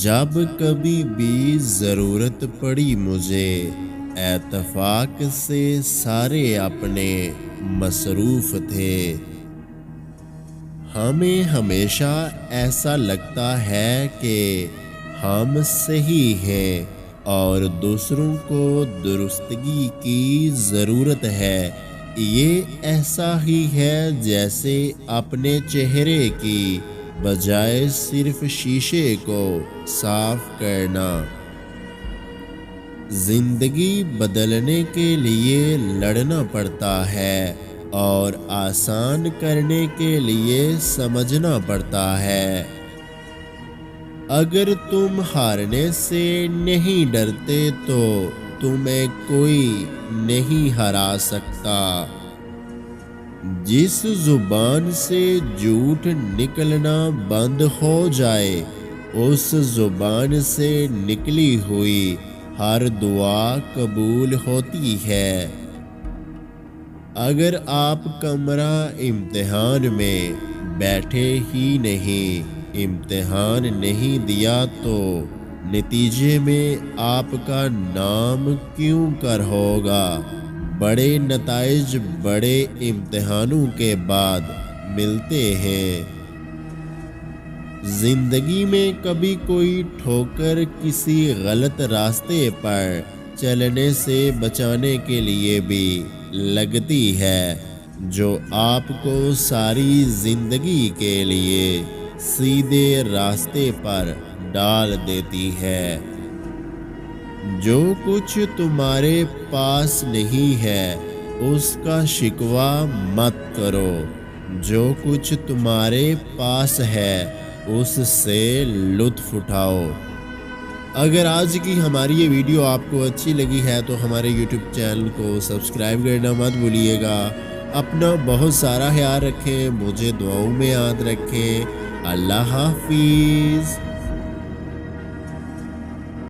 جب کبھی بھی ضرورت پڑی مجھے، اتفاق سے سارے اپنے مصروف تھے۔ ہمیں ہمیشہ ایسا لگتا ہے کہ ہم صحیح ہیں اور دوسروں کو درستگی کی ضرورت ہے۔ یہ ایسا ہی ہے جیسے اپنے چہرے کی بجائے صرف شیشے کو صاف کرنا۔ زندگی بدلنے کے لیے لڑنا پڑتا ہے اور آسان کرنے کے لیے سمجھنا پڑتا ہے۔ اگر تم ہارنے سے نہیں ڈرتے تو تمہیں کوئی نہیں ہرا سکتا۔ جس زبان سے جھوٹ نکلنا بند ہو جائے، اس زبان سے نکلی ہوئی ہر دعا قبول ہوتی ہے۔ اگر آپ کمرہ امتحان میں بیٹھے ہی نہیں، امتحان نہیں دیا تو نتیجے میں آپ کا نام کیوں کر ہوگا؟ بڑے نتائج بڑے امتحانوں کے بعد ملتے ہیں۔ زندگی میں کبھی کوئی ٹھوکر کسی غلط راستے پر چلنے سے بچانے کے لیے بھی لگتی ہے، جو آپ کو ساری زندگی کے لیے سیدھے راستے پر ڈال دیتی ہے۔ جو کچھ تمہارے پاس نہیں ہے اس کا شکوہ مت کرو، جو کچھ تمہارے پاس ہے اس سے لطف اٹھاؤ۔ اگر آج کی ہماری یہ ویڈیو آپ کو اچھی لگی ہے تو ہمارے یوٹیوب چینل کو سبسکرائب کرنا مت بھولیے گا۔ اپنا بہت سارا خیال رکھیں، مجھے دعاؤں میں یاد رکھیں۔ اللہ حافظ۔